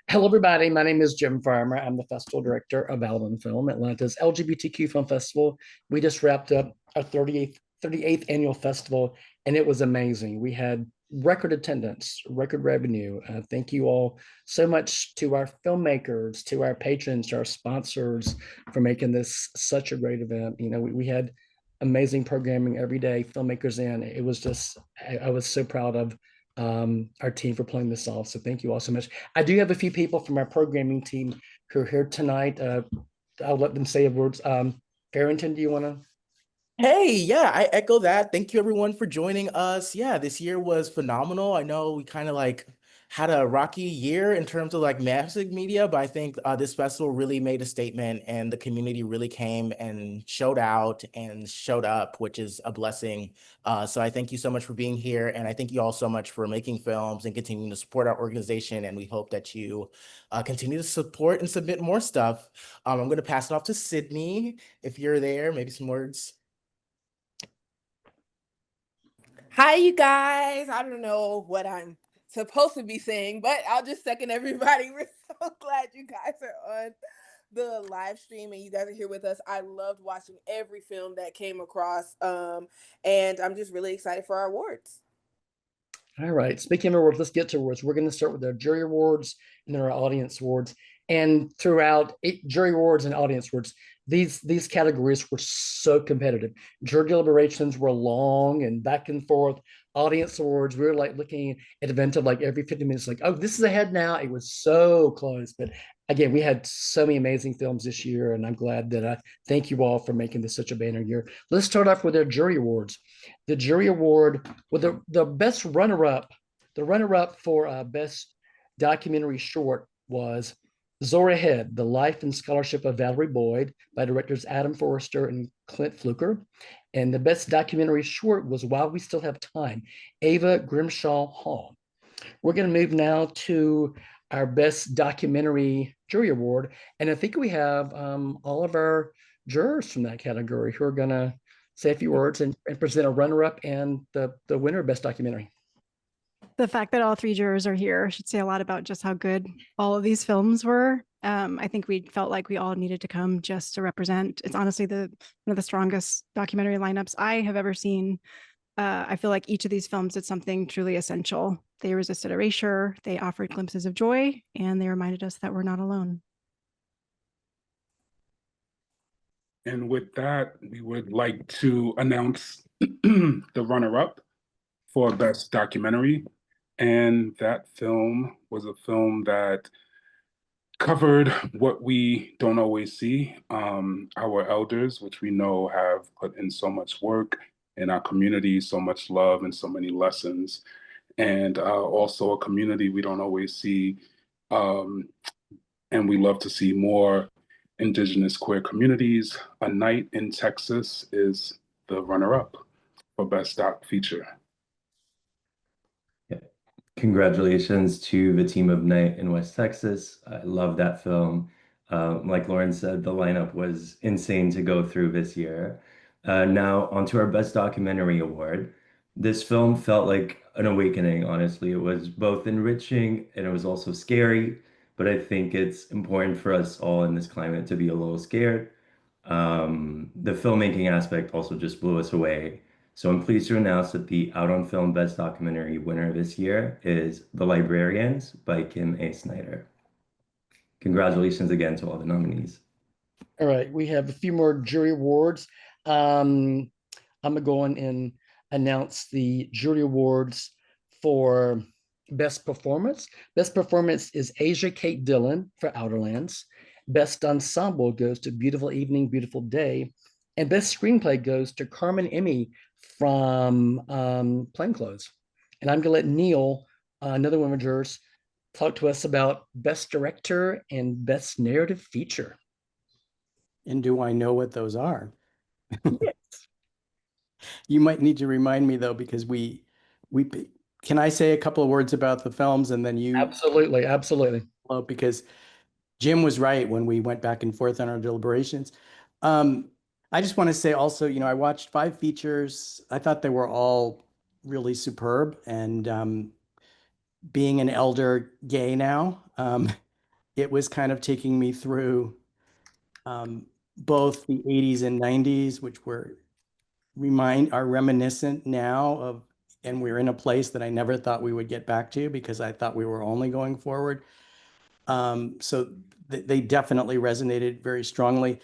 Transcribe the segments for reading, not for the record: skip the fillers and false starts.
Hello, everybody. My name is Jim Farmer. I'm the festival director of Alvin Film, Atlanta's LGBTQ Film Festival. We just wrapped up our 38th annual festival, and it was amazing. We had record attendance, record revenue. Thank you all so much to our filmmakers, to our patrons, to our sponsors for making this such a great event. We had amazing programming every day, filmmakers in. It was just, I was so proud of our team for pulling this off. So thank you all so much. I do have a few people from our programming team who are here tonight. I'll let them say a words. Farrington, do you want to? Hey, yeah, I echo that. Thank you everyone for joining us. Yeah, this year was phenomenal. I know we kind of like had a rocky year in terms of like massive media, but I think this festival really made a statement and the community really came and showed out and showed up, which is a blessing. So I thank you so much for being here, and I thank you all so much for making films and continuing to support our organization. And we hope that you continue to support and submit more stuff. I'm going to pass it off to Sydney if you're there, maybe some words. Hi, you guys. I don't know what I'm supposed to be saying, but I'll just second everybody. We're so glad you guys are on the live stream and you guys are here with us. I loved watching every film that came across, and I'm just really excited for our awards. All right. Speaking of awards, let's get to awards. We're going to start with our jury awards and then our audience awards. And throughout jury awards and audience awards, these categories were so competitive. Jury deliberations were long and back and forth. Audience awards, we were like looking at event of like every 50 minutes, like, oh, this is ahead now. It was so close. But again, we had so many amazing films this year, and I'm glad that I thank you all for making this such a banner year. Let's start off with our jury awards. The jury award with the best runner-up, the runner-up for best documentary short was Zora Head, The Life and Scholarship of Valerie Boyd by directors Adam Forrester and Clint Fluker. And the best documentary short was While We Still Have Time, Ava Grimshaw Hall. We're going to move now to our best documentary jury award. And I think we have all of our jurors from that category who are going to say a few words and present a runner-up and the winner of best documentary. The fact that all three jurors are here should say a lot about just how good all of these films were. I think we felt like we all needed to come just to represent. It's honestly one of the strongest documentary lineups I have ever seen. I feel like each of these films did something truly essential. They resisted erasure, they offered glimpses of joy, and they reminded us that we're not alone. And with that, we would like to announce the runner-up for Best Documentary. And that film was a film that covered what we don't always see. Our elders, which we know have put in so much work in our community, so much love and so many lessons. And also a community we don't always see. And we love to see more Indigenous queer communities. A Night in Texas is the runner-up for Best Doc Feature. Yeah. Congratulations to the team of Night in West Texas. I love that film. Like Lauren said, the lineup was insane to go through this year. Now, onto our Best Documentary Award. This film felt like an awakening, honestly. It was both enriching and it was also scary, but I think it's important for us all in this climate to be a little scared. The filmmaking aspect also just blew us away. So I'm pleased to announce that the Out on Film Best Documentary winner this year is The Librarians by Kim A. Snyder. Congratulations again to all the nominees. All right, we have a few more jury awards. I'm gonna go on and announce the jury awards for Best Performance. Best Performance is Asia Kate Dillon for Outerlands. Best Ensemble goes to Beautiful Evening, Beautiful Day. And Best Screenplay goes to Carmen Emmy from Plainclothes. And I'm going to let Neil, another one of the jurors, talk to us about Best Director and Best Narrative Feature. And do I know what those are? Yes. You might need to remind me though, because we can I say a couple of words about the films and then you? Absolutely, absolutely. Because Jim was right when we went back and forth on our deliberations. I just want to say also, I watched 5 features. I thought they were all really superb. And being an elder gay now, it was kind of taking me through both the 80s and 90s, which are reminiscent now of, and we're in a place that I never thought we would get back to because I thought we were only going forward. So they definitely resonated very strongly.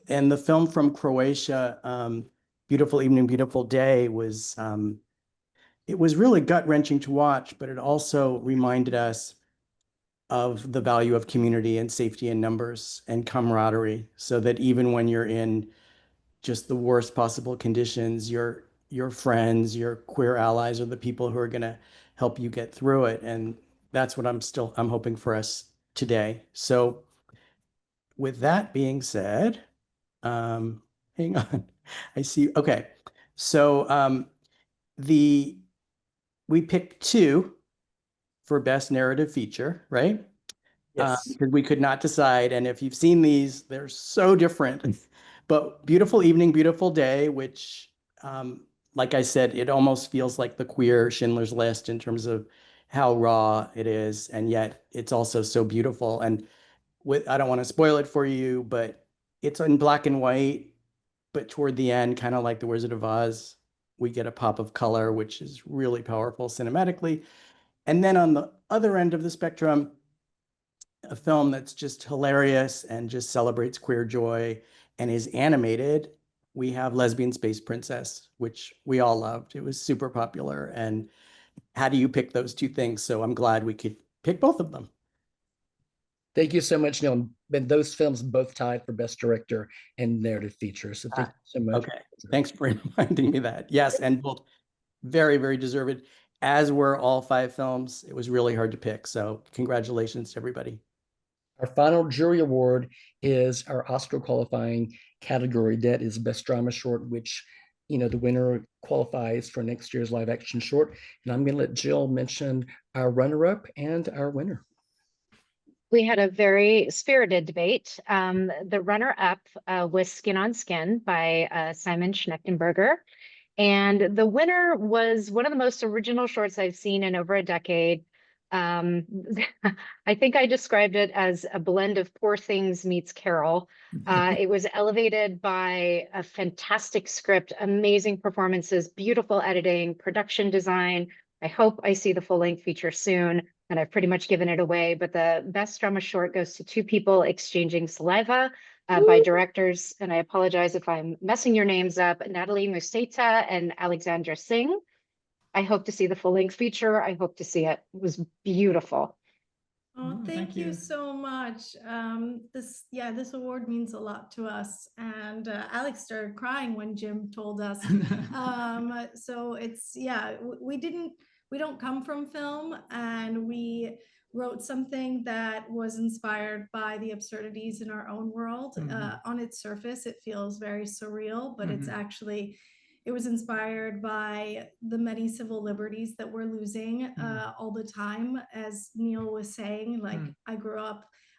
And the film from Croatia, Beautiful Evening, Beautiful Day, it was really gut-wrenching to watch, but it also reminded us of the value of community and safety in numbers and camaraderie, so that even when you're in just the worst possible conditions, your friends, your queer allies are the people who are going to help you get through it. And that's what I'm hoping for us today. So with that being said, hang on. I see. Okay. So the we picked two for best narrative feature, right? Yes. Because we could not decide. And if you've seen these, they're so different. But Beautiful Evening, Beautiful Day, which, like I said, it almost feels like the queer Schindler's List in terms of how raw it is, and yet it's also so beautiful. And I don't want to spoil it for you, but it's in black and white. But toward the end, kind of like The Wizard of Oz, we get a pop of color, which is really powerful cinematically. And then on the other end of the spectrum, a film that's just hilarious and just celebrates queer joy and is animated, we have Lesbian Space Princess, which we all loved. It was super popular. And how do you pick those two things? So I'm glad we could pick both of them. Thank you so much, Neil. And those films both tied for best director and narrative feature. So thank you so much. Okay. Thanks for reminding me that. Yes, and both very, very deserved, as were all five films. It was really hard to pick. So congratulations to everybody. Our final jury award is our Oscar qualifying category. That is Best Drama Short, which, the winner qualifies for next year's live action short. And I'm going to let Jill mention our runner-up and our winner. We had a very spirited debate. The runner-up was Skin on Skin by Simon Schnechtenberger. And the winner was one of the most original shorts I've seen in over a decade. I think I described it as a blend of Poor Things meets Carol. It was elevated by a fantastic script, amazing performances, beautiful editing, production design. I hope I see the full-length feature soon, and I've pretty much given it away, but the best drama short goes to Two People Exchanging Saliva by directors, and I apologize if I'm messing your names up, Natalie Museta and Alexandra Singh. I hope to see the full-length feature. I hope to see it. It was beautiful. Oh, thank you so much. This award means a lot to us. And Alex started crying when Jim told us. So it's, we don't come from film, and we wrote something that was inspired by the absurdities in our own world. On its surface, it feels very surreal, but it's actually, it was inspired by the many civil liberties that we're losing all the time. As Neil was saying, like I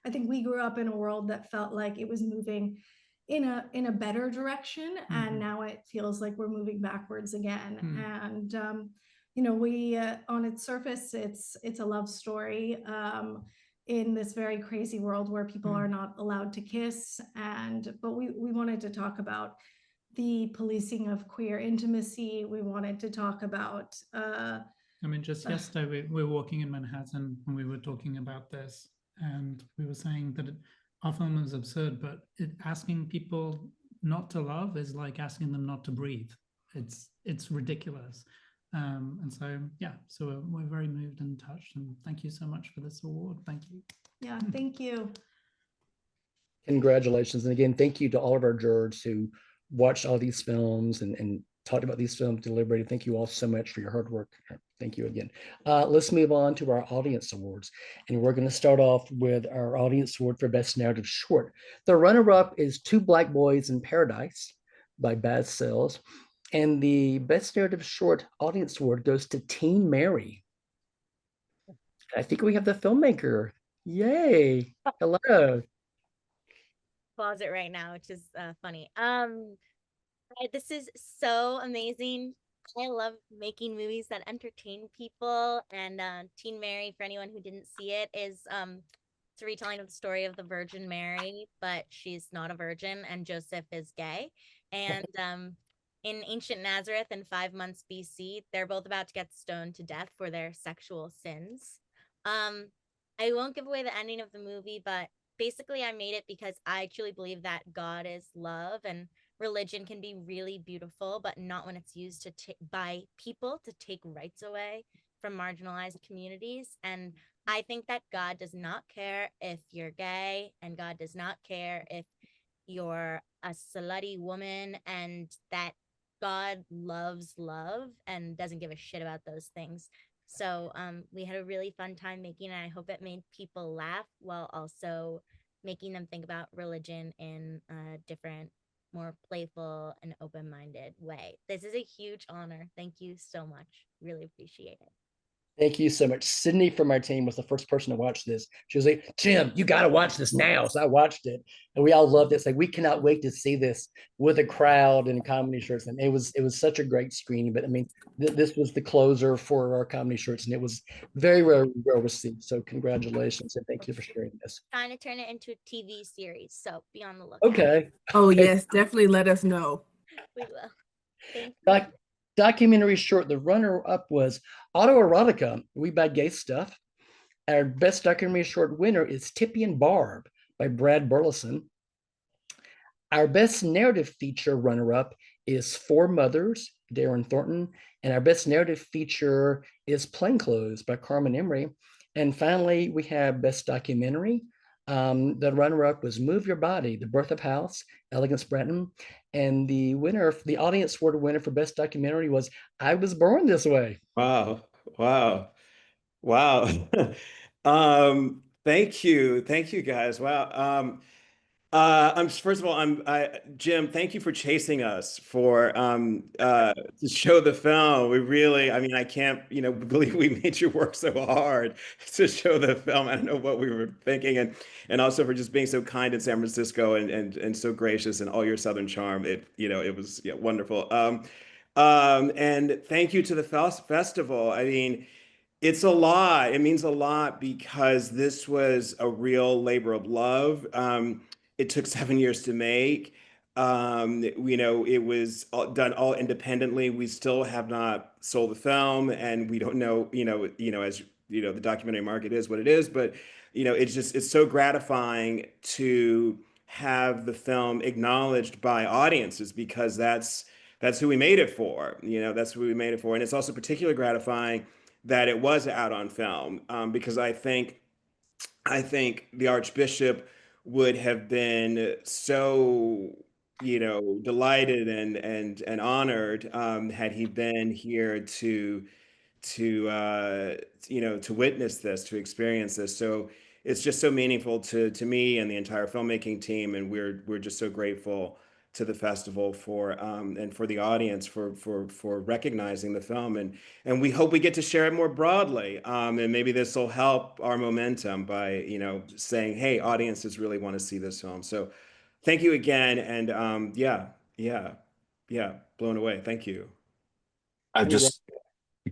think we grew up in a world that felt like it was moving in a better direction, and now it feels like we're moving backwards again. And we on its surface, it's a love story in this very crazy world where people are not allowed to kiss. But we wanted to talk about the policing of queer intimacy. We wanted to talk about just yesterday we were walking in Manhattan and we were talking about this, and we were saying that our film is absurd, but asking people not to love is like asking them not to breathe. It's ridiculous. So we're very moved and touched, and thank you so much for this award. Thank you. Yeah, thank you. Congratulations. And again, thank you to all of our jurors who watched all these films and talked about these films, deliberated. Thank you all so much for your hard work. Thank you again. Let's move on to our audience awards. And we're going to start off with our audience award for Best Narrative Short. The runner-up is Two Black Boys in Paradise by Baz Sales. And the Best Narrative Short audience award goes to Teen Mary. I think we have the filmmaker. Yay. Hello. Closet right now, which is funny. This is so amazing. I love making movies that entertain people. And Teen Mary, for anyone who didn't see it, is it's a retelling of the story of the Virgin Mary, but she's not a virgin, and Joseph is gay. And in ancient Nazareth in 5 months BC, they're both about to get stoned to death for their sexual sins. I won't give away the ending of the movie, but basically, I made it because I truly believe that God is love, and religion can be really beautiful, but not when it's used to by people to take rights away from marginalized communities. And I think that God does not care if you're gay, and God does not care if you're a slutty woman, and that God loves love and doesn't give a shit about those things. So we had a really fun time making it. I hope it made people laugh while also making them think about religion in a different, more playful and open-minded way. This is a huge honor. Thank you so much. Really appreciate it. Thank you so much. Sydney from our team was the first person to watch this. She was like, Jim, you got to watch this now. So I watched it and we all loved it. It's like, we cannot wait to see this with a crowd and comedy shorts. And it was such a great screening. But I mean, this was the closer for our comedy shorts and it was very, very well received. So congratulations and thank you for sharing this. Trying to turn it into a TV series. So be on the lookout. Okay. Oh, yes, definitely let us know. We will. Thank you. Documentary short, the runner-up was Autoerotica, We Buy Gay Stuff. Our best documentary short winner is Tippy and Barb by Brad Burleson. Our best narrative feature runner-up is Four Mothers, Darren Thornton. And our best narrative feature is Plainclothes by Carmen Emery. And finally, we have best documentary. The runner-up was Move Your Body, The Birth of House, Elegance Bratton. And the winner, the audience award winner for best documentary was I Was Born This Way. Wow. Wow. Wow. Thank you. Thank you guys. Wow. I'm first of all, Jim, thank you for chasing us for to show the film. We really, I mean, I can't, believe we made you work so hard to show the film. I don't know what we were thinking, and also for just being so kind in San Francisco and so gracious and all your Southern charm. It was wonderful. And thank you to the festival. I mean, it's a lot. It means a lot because this was a real labor of love. It took 7 years to make. It was done all independently. We still have not sold the film, and we don't know, as the documentary market is what it is. But it's so gratifying to have the film acknowledged by audiences because that's who we made it for. That's who we made it for, and it's also particularly gratifying that it was out on film because I think the Archbishop would have been so delighted and honored had he been here to witness this, to experience this. So it's just so meaningful to me and the entire filmmaking team, and we're just so grateful to the festival for and for the audience for recognizing the film, and we hope we get to share it more broadly, and maybe this will help our momentum by saying, hey, audiences really want to see this film. So thank you again, and yeah, blown away. Thank you. I'm just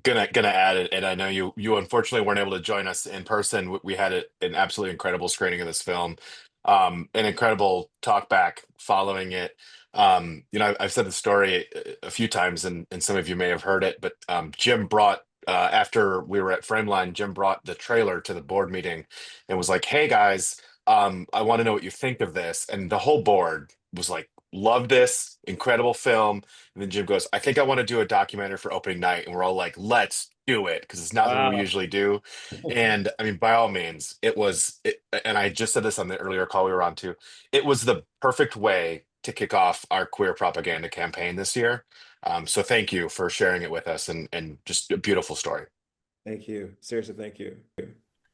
gonna add it, and I know you unfortunately weren't able to join us in person. We had an absolutely incredible screening of this film, an incredible talk back following it. I've said the story a few times, and some of you may have heard it, but Jim brought after we were at Frameline, Jim brought the trailer to the board meeting and was like, "Hey guys, I want to know what you think of this," and the whole board was like, "Love this, incredible film." And then Jim goes, "I think I want to do a documentary for opening night." And we're all like, "Let's do it," because it's not something we usually do. And I mean, by all means, and I just said this on the earlier call we were on too. It was the perfect way to kick off our queer propaganda campaign this year. So thank you for sharing it with us, and just a beautiful story. Thank you. Seriously, thank you.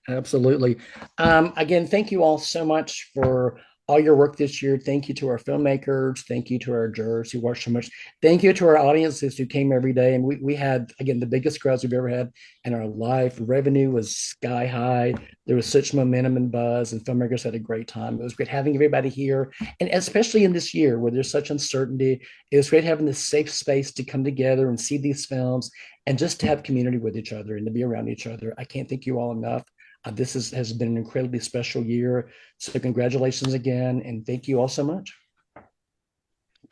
Absolutely. Again, thank you all so much for all your work this year. Thank you to our filmmakers. Thank you to our jurors who watched so much. Thank you to our audiences who came every day. And we had, again, the biggest crowds we've ever had in our life. Revenue was sky high. There was such momentum and buzz, and filmmakers had a great time. It was great having everybody here. And especially in this year where there's such uncertainty, it was great having this safe space to come together and see these films and just to have community with each other and to be around each other. I can't thank you all enough. Has been an incredibly special year. So congratulations again, and thank you all so much.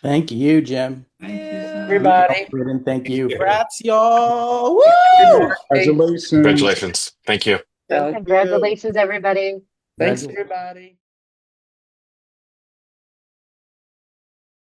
Thank you, Jim. Thank you so Everybody. And thank you. you. Congrats, y'all. Woo! Congratulations. Congratulations. Thank you. Thank you. Congratulations, everybody. Thanks, everybody.